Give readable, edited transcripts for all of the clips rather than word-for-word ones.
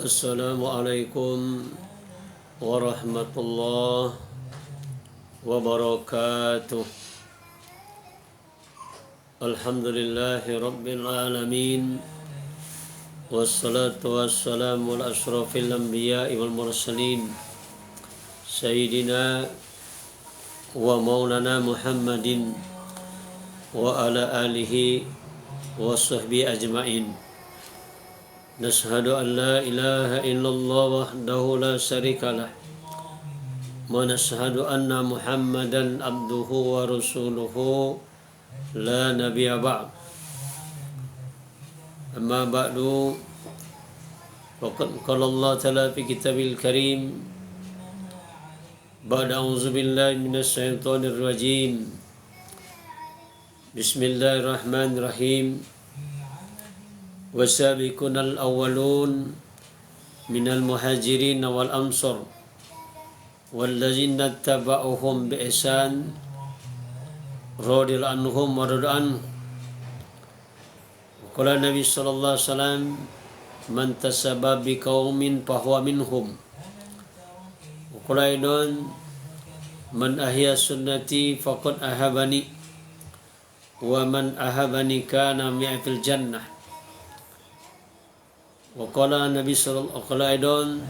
Assalamualaikum warahmatullahi wabarakatuh. Alhamdulillahi rabbil alamin. Wassalatu wassalamu ala ashrafil anbiya'i wal mursalin Sayyidina wa maulana Muhammadin wa ala alihi wa sahbihi ajma'in. Nashhadu an la ilaha illallah wahdahu la syarika lah wa nashhadu anna Muhammadan abduhu wa rasuluhu la nabiyya ba'd. Amma ba'du, faqad qala Allah ta'ala fi kitabil karim ba'da a'udzu billahi minasy syaithanir rajim. Bismillahirrahmanirrahim. Wasabiqunal awwalun minal muhajirin wal ansar wallazina tabauhum bi ihsan radhiyallahu anhum wa radu anhu. Qala Nabi sallallahu alaihi wasallam, man tasabba bi qaumin fahuwa minhum. Qala aidan, man ahya sunnati faqad ahabani wa man ahabani kana mi'atil jannah. Wa qala Nabi sallallahu alaihi wasallam,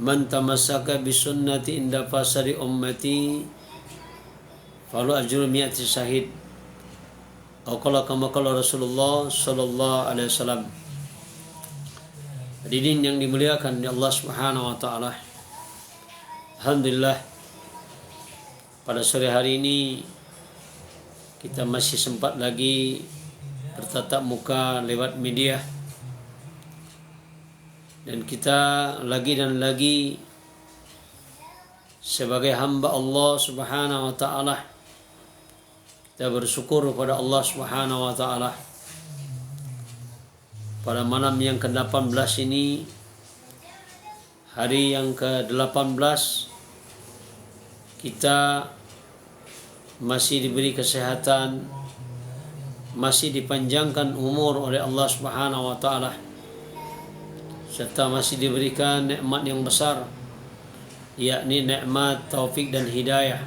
man tamassaka bi sunnati inda fasari ummati falu ajru mi'ati syahid. Atau kama qala Rasulullah sallallahu alaihi wasallam. Hadirin yang dimuliakan oleh Allah Subhanahu wa taala. Alhamdulillah, pada sore hari ini kita masih sempat lagi bertatap muka lewat media, dan kita lagi dan lagi sebagai hamba Allah Subhanahu wa taala kita bersyukur kepada Allah Subhanahu wa taala pada malam yang ke-18 ini, hari yang ke-18, kita masih diberi kesehatan, masih dipanjangkan umur oleh Allah Subhanahu wa taala, serta masih diberikan nikmat yang besar, yakni nikmat taufik dan hidayah,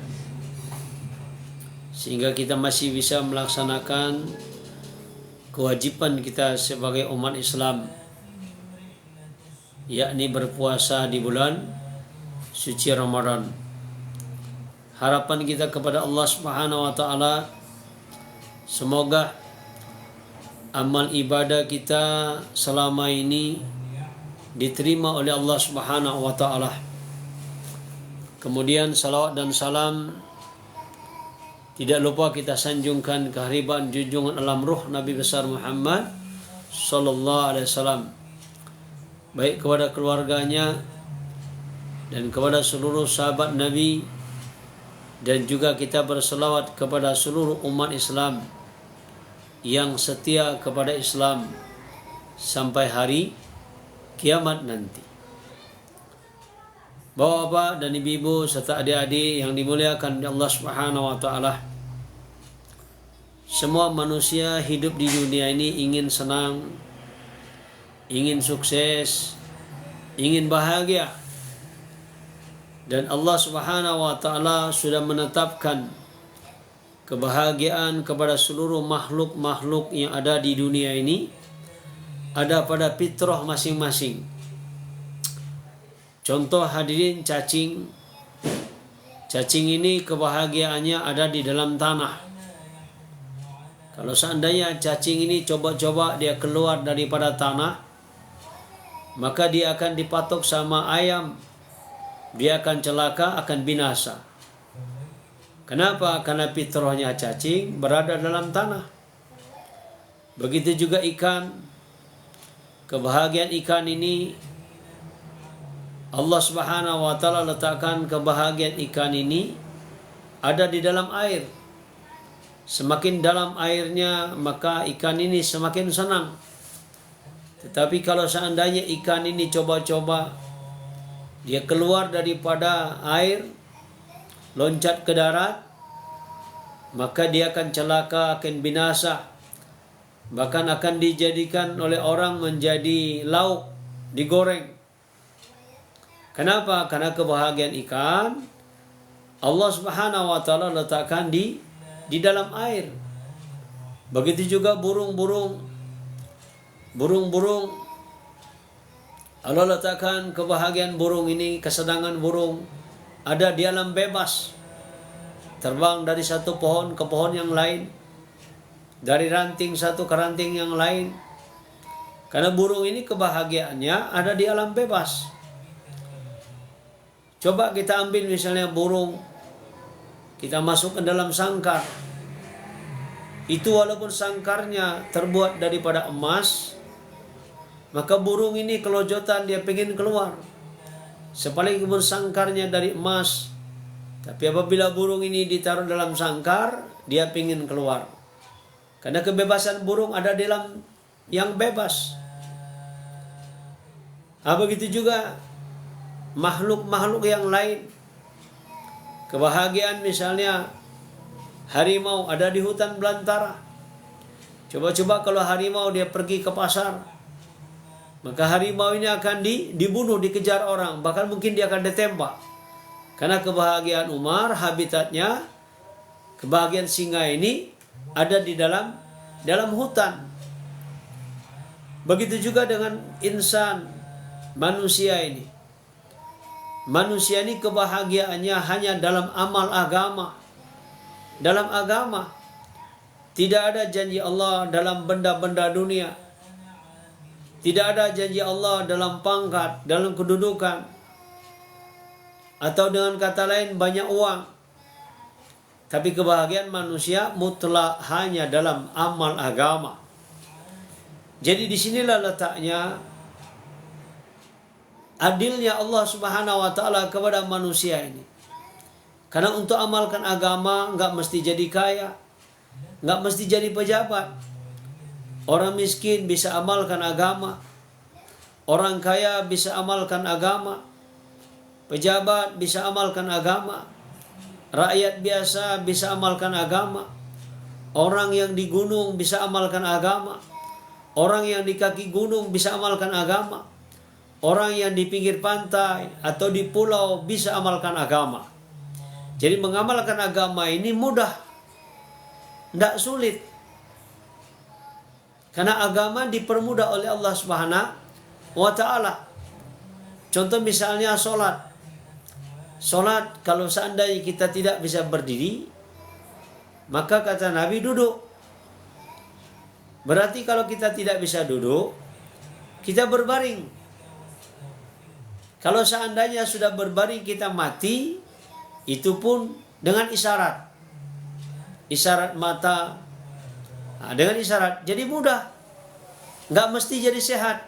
sehingga kita masih bisa melaksanakan kewajiban kita sebagai umat Islam, yakni berpuasa di bulan suci Ramadan. Harapan kita kepada Allah Subhanahu wa taala, semoga amal ibadah kita selama ini diterima oleh Allah Subhanahu wa taala. Kemudian salawat dan salam tidak lupa kita sanjungkan kehadiran junjungan alam ruh Nabi besar Muhammad sallallahu alaihi wasallam, baik kepada keluarganya dan kepada seluruh sahabat Nabi, dan juga kita berselawat kepada seluruh umat Islam yang setia kepada Islam sampai hari kiamat nanti. Bapak-bapak dan ibu-ibu serta adik-adik yang dimuliakan oleh Allah Subhanahu wa taala, semua manusia hidup di dunia ini ingin senang, ingin sukses, ingin bahagia. Dan Allah Subhanahu wa taala sudah menetapkan kebahagiaan kepada seluruh makhluk-makhluk yang ada di dunia ini, ada pada fitrah masing-masing. Contoh hadirin, cacing. Cacing ini kebahagiaannya ada di dalam tanah. Kalau seandainya cacing ini coba-coba dia keluar daripada tanah, maka dia akan dipatok sama ayam. Dia akan celaka, akan binasa. Kenapa? Karena fitrahnya cacing berada dalam tanah. Begitu juga ikan. Kebahagiaan ikan ini Allah Subhanahu wa taala letakkan kebahagiaan ikan ini ada di dalam air. Semakin dalam airnya, maka ikan ini semakin senang. Tetapi kalau seandainya ikan ini coba-coba dia keluar daripada air, loncat ke darat, maka dia akan celaka, akan binasa. Bahkan akan dijadikan oleh orang menjadi lauk, digoreng. Kenapa? Karena kebahagiaan ikan Allah Subhanahu wa taala letakkan di dalam air. Begitu juga burung-burung Allah letakkan kebahagiaan burung ini, kesenangan burung ada di alam bebas. Terbang dari satu pohon ke pohon yang lain, dari ranting satu ke ranting yang lain. Karena burung ini kebahagiaannya ada di alam bebas. Coba kita ambil misalnya burung, kita masuk ke dalam sangkar. Itu walaupun sangkarnya terbuat daripada emas, maka burung ini kelojotan, dia pengen keluar. Sekalipun sangkarnya dari emas, tapi apabila burung ini ditaruh dalam sangkar, dia pengen keluar. Karena kebebasan burung ada dalam yang bebas. Begitu juga makhluk-makhluk yang lain. Kebahagiaan misalnya harimau ada di hutan belantara. Coba-coba kalau harimau dia pergi ke pasar, maka harimau ini akan dibunuh, dikejar orang, bahkan mungkin dia akan ditembak. Karena kebahagiaan Umar, habitatnya, kebahagiaan singa ini ada di dalam hutan. Begitu juga dengan insan, manusia ini. Manusia ini kebahagiaannya hanya dalam amal agama. Dalam agama tidak ada janji Allah dalam benda-benda dunia. Tidak ada janji Allah dalam pangkat, dalam kedudukan, atau dengan kata lain banyak uang. Tapi kebahagiaan manusia mutlak hanya dalam amal agama. Jadi disinilah letaknya adilnya Allah Subhanahu wa taala kepada manusia ini. Karena untuk amalkan agama enggak mesti jadi kaya, enggak mesti jadi pejabat. Orang miskin bisa amalkan agama, orang kaya bisa amalkan agama, pejabat bisa amalkan agama, rakyat biasa bisa amalkan agama, orang yang di gunung bisa amalkan agama, orang yang di kaki gunung bisa amalkan agama, orang yang di pinggir pantai atau di pulau bisa amalkan agama. Jadi mengamalkan agama ini mudah, tidak sulit. Karena agama dipermudah oleh Allah Subhanahu wa taala. Contoh misalnya sholat. Sholat kalau seandainya kita tidak bisa berdiri, maka kata Nabi duduk. Berarti kalau kita tidak bisa duduk, kita berbaring. Kalau seandainya sudah berbaring kita mati, itu pun dengan isyarat. Isyarat mata. Dengan isyarat. Jadi mudah. Nggak mesti jadi sehat.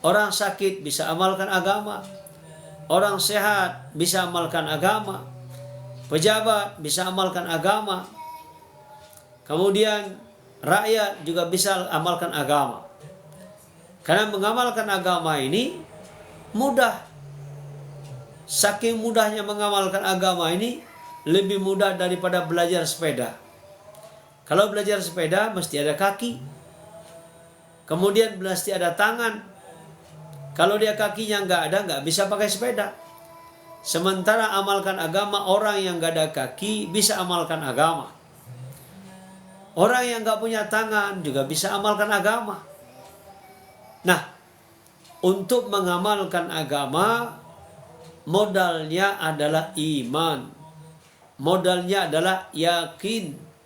Orang sakit bisa amalkan agama. Orang sehat bisa amalkan agama. Pejabat bisa amalkan agama. Kemudian rakyat juga bisa amalkan agama. Karena mengamalkan agama ini mudah. Saking mudahnya mengamalkan agama ini lebih mudah daripada belajar sepeda. Kalau belajar sepeda mesti ada kaki, kemudian mesti ada tangan. Kalau dia kakinya nggak bisa pakai sepeda. Sementara amalkan agama, orang yang nggak ada kaki bisa amalkan agama. Orang yang nggak punya tangan juga bisa amalkan agama. Nah, untuk mengamalkan agama modalnya adalah iman. Modalnya adalah yakin.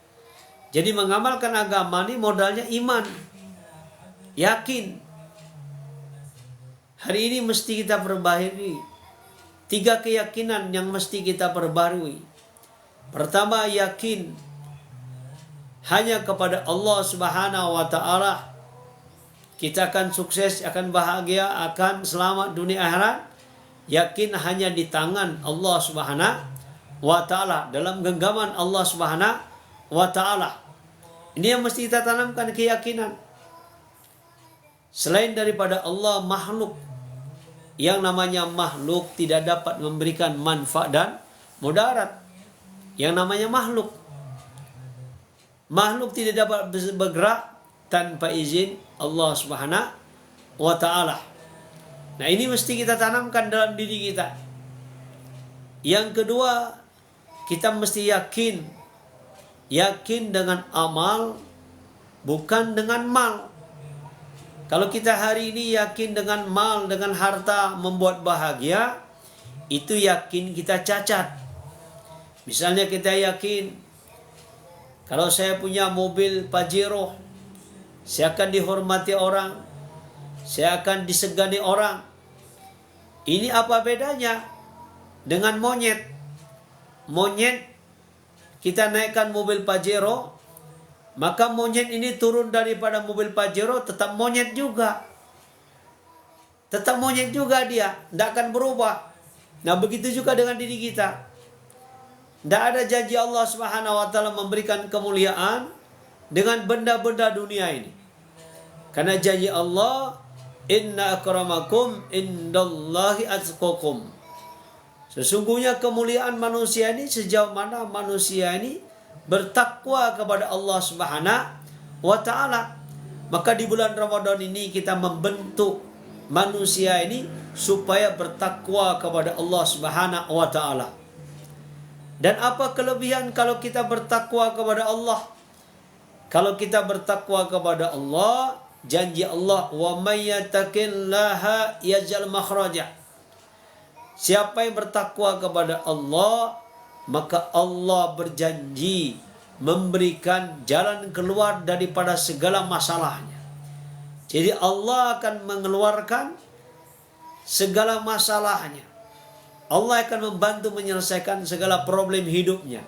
Jadi mengamalkan agama ini modalnya iman. Yakin. Hari ini mesti kita perbaharui 3 keyakinan yang mesti kita perbarui. Pertama, yakin hanya kepada Allah Subhanahu wa taala kita akan sukses, akan bahagia, akan selamat dunia akhirat. Yakin hanya di tangan Allah Subhanahu wa taala, dalam genggaman Allah Subhanahu wa taala. Ini yang mesti kita tanamkan, keyakinan. Selain daripada Allah, makhluk, yang namanya makhluk tidak dapat memberikan manfaat dan mudarat. Yang namanya makhluk tidak dapat bergerak, tanpa izin Allah Subhanahu wa Ta'ala. Nah, ini mesti kita tanamkan dalam diri kita. Yang kedua, kita mesti yakin dengan amal, bukan dengan mal. Kalau kita hari ini yakin dengan mal, dengan harta membuat bahagia, itu yakin kita cacat. Misalnya kita yakin, kalau saya punya mobil Pajero, saya akan dihormati orang, saya akan disegani orang. Ini apa bedanya dengan monyet? Monyet, kita naikkan mobil Pajero, maka monyet ini turun daripada mobil Pajero, tetap monyet juga. Tetap monyet juga dia, tidak akan berubah. Nah, begitu juga dengan diri kita. Tidak ada janji Allah Subhanahu wa Ta'ala memberikan kemuliaan dengan benda-benda dunia ini. Karena janji Allah, inna akramakum indallahi atqakum. Sesungguhnya kemuliaan manusia ini sejauh mana manusia ini bertakwa kepada Allah Subhanahu wa Ta'ala. Maka di bulan Ramadan ini kita membentuk manusia ini supaya bertakwa kepada Allah Subhanahu wa Ta'ala. Dan apa kelebihan kalau kita bertakwa kepada Allah? Kalau kita bertakwa kepada Allah, janji Allah, wa may yattaqillaha yaj'al makhraja. Siapa yang bertakwa kepada Allah, maka Allah berjanji memberikan jalan keluar daripada segala masalahnya. Jadi Allah akan mengeluarkan segala masalahnya. Allah akan membantu menyelesaikan segala problem hidupnya.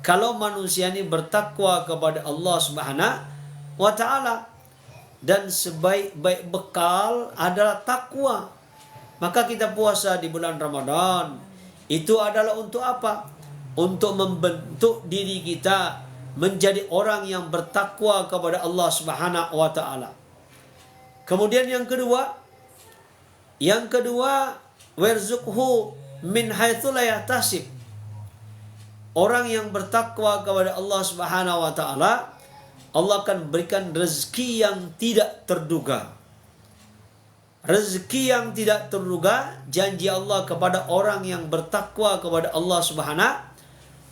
Kalau manusia ini bertakwa kepada Allah Subhanahu wa Ta'ala. Dan sebaik-baik bekal adalah takwa. Maka kita puasa di bulan Ramadan. Itu adalah untuk apa? Untuk membentuk diri kita menjadi orang yang bertakwa kepada Allah Subhanahu wa Ta'ala. Kemudian yang kedua, warzuqhu min haitsu la yahtasib. Orang yang bertakwa kepada Allah Subhanahu wa Ta'ala, Allah akan berikan rezeki yang tidak terduga. Rezeki yang tidak terduga, janji Allah kepada orang yang bertakwa kepada Allah Subhanahu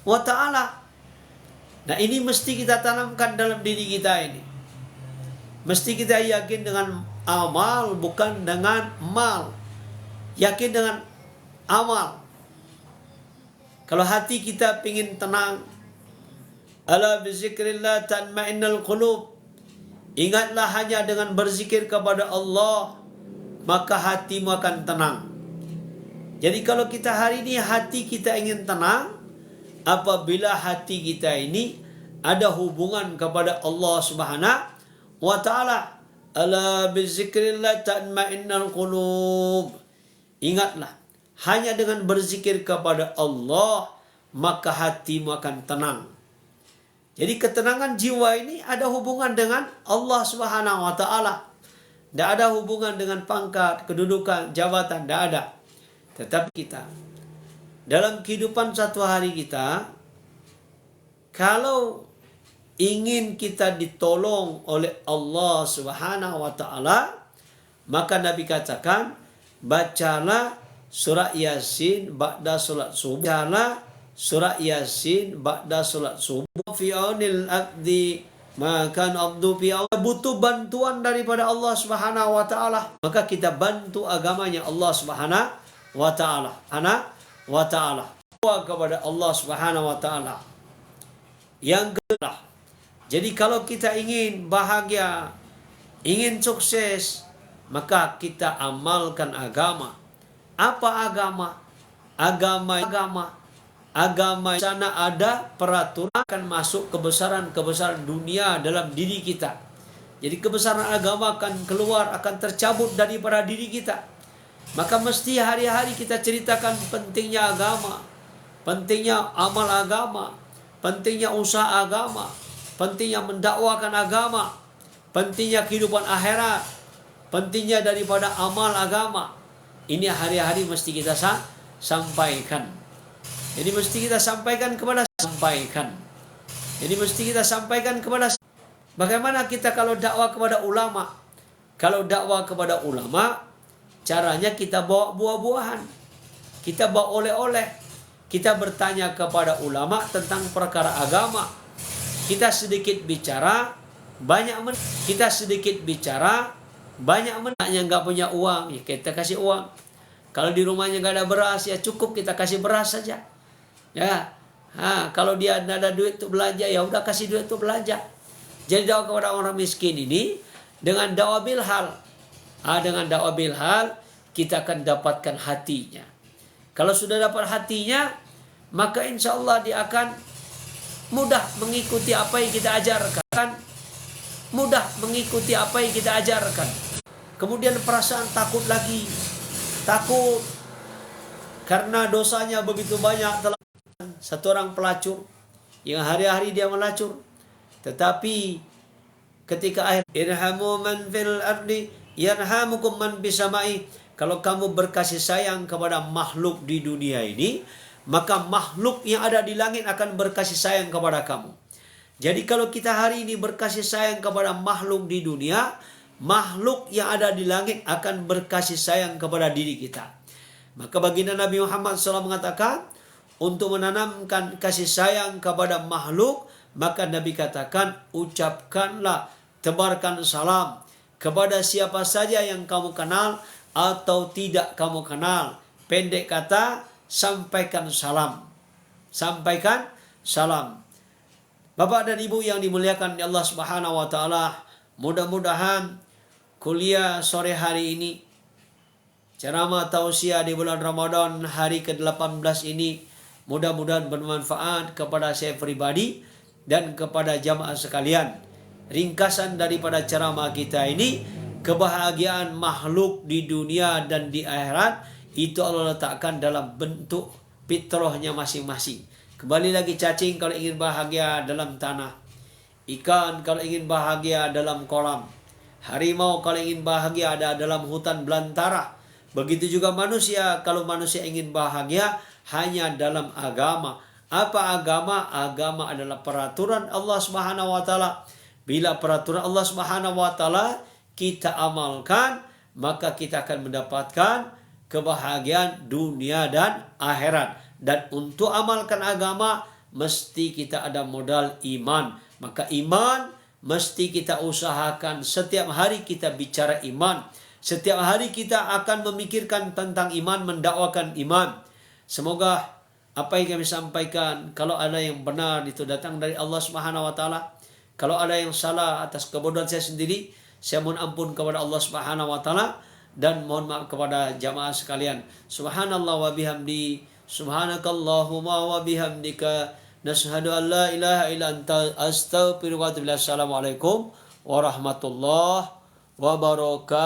wa Ta'ala. Nah, ini mesti kita tanamkan dalam diri kita ini. Mesti kita yakin dengan amal, bukan dengan mal. Yakin dengan amal. Kalau hati kita ingin tenang, ala bizikrillah tatma'innul qulub. Ingatlah hanya dengan berzikir kepada Allah, maka hatimu akan tenang. Jadi kalau kita hari ini hati kita ingin tenang, apabila hati kita ini ada hubungan kepada Allah Subhanahu wa Ta'ala. Ala bizikrillah tatma'innul qulub. Ingatlah, hanya dengan berzikir kepada Allah, maka hatimu akan tenang. Jadi ketenangan jiwa ini ada hubungan dengan Allah Subhanahu wa Ta'ala. Tidak ada hubungan dengan pangkat, kedudukan, jabatan, tidak ada. Tetapi kita, dalam kehidupan satu hari kita, kalau ingin kita ditolong oleh Allah Subhanahu wa Ta'ala, maka Nabi katakan, bacalah surah Yasin ba'da salat subuh. Bacalah surah Yasin ba'da salat subuh. Fi aunil abdi maka abdu fi aun. Butuh bantuan daripada Allah Subhanahu wa Ta'ala, maka kita bantu agamanya Allah Subhanahu wa Ta'ala. Wa Ta'ala. Kepada Allah Subhanahu wa Ta'ala. Yang kedua, jadi kalau kita ingin bahagia, ingin sukses, maka kita amalkan agama. Apa agama? Agama sana ada peraturan akan masuk kebesaran dunia dalam diri kita. Jadi kebesaran agama akan keluar, akan tercabut daripada diri kita. Maka mesti hari-hari kita ceritakan pentingnya agama, pentingnya amal agama, pentingnya usaha agama, pentingnya mendakwakan agama, pentingnya kehidupan akhirat, pentingnya daripada amal agama. Ini hari-hari mesti kita sampaikan. Jadi mesti kita sampaikan kepada Bagaimana kita kalau dakwah kepada ulama? Kalau dakwah kepada ulama, caranya kita bawa buah-buahan. Kita bawa oleh-oleh. Kita bertanya kepada ulama tentang perkara agama. Kita sedikit bicara, banyak kita sedikit bicara, banyak menanya nggak punya uang, ya kita kasih uang. Kalau di rumahnya nggak ada beras, ya cukup kita kasih beras saja. Ya, kalau dia tidak ada duit untuk belanja, ya udah kasih duit untuk belanja. Jadi dakwah kepada orang miskin ini dengan dakwah bilhal. Dengan dakwah bilhal kita akan dapatkan hatinya. Kalau sudah dapat hatinya, maka insya Allah dia akan mudah mengikuti apa yang kita ajarkan. Mudah mengikuti apa yang kita ajarkan. Kemudian perasaan takut lagi. Takut karena dosanya begitu banyak. Satu orang pelacur yang hari-hari dia melacur. Tetapi ketika akhir irhamu man fil ardi yarhamukum man bisamai. Kalau kamu berkasih sayang kepada makhluk di dunia ini, maka makhluk yang ada di langit akan berkasih sayang kepada kamu. Jadi kalau kita hari ini berkasih sayang kepada makhluk di dunia, makhluk yang ada di langit akan berkasih sayang kepada diri kita. Maka baginda Nabi Muhammad SAW mengatakan, untuk menanamkan kasih sayang kepada makhluk, maka Nabi katakan, ucapkanlah, tebarkan salam kepada siapa saja yang kamu kenal atau tidak kamu kenal. Pendek kata, sampaikan salam. Sampaikan salam. Bapak dan Ibu yang dimuliakan oleh Allah Subhanahu wa taala, mudah-mudahan kuliah sore hari ini, ceramah tausiah di bulan Ramadan hari ke-18 ini, mudah-mudahan bermanfaat kepada saya pribadi dan kepada jamaah sekalian. Ringkasan daripada ceramah kita ini, kebahagiaan makhluk di dunia dan di akhirat itu Allah letakkan dalam bentuk fitrahnya masing-masing. Kembali lagi, cacing kalau ingin bahagia dalam tanah, ikan kalau ingin bahagia dalam kolam, harimau kalau ingin bahagia ada dalam hutan belantara. Begitu juga manusia, kalau manusia ingin bahagia hanya dalam agama. Apa agama? Agama adalah peraturan Allah Subhanahu wa taala. Bila peraturan Allah Subhanahu wa taala kita amalkan, maka kita akan mendapatkan kebahagiaan dunia dan akhirat. Dan untuk amalkan agama, mesti kita ada modal iman. Maka iman mesti kita usahakan. Setiap hari kita bicara iman. Setiap hari kita akan memikirkan tentang iman, mendakwakan iman. Semoga apa yang kami sampaikan, kalau ada yang benar itu datang dari Allah Subhanahu wa taala. Kalau ada yang salah atas kebodohan saya sendiri, saya mohon ampun kepada Allah Subhanahu wa taala dan mohon maaf kepada jamaah sekalian. Subhanallah wa bihamdi, subhanakallahumma wa bihamdika, nashhadu an la ilaha illa anta, astaghfiruka wa atubu ilaik. Assalamualaikum warahmatullahi wabarakatuh.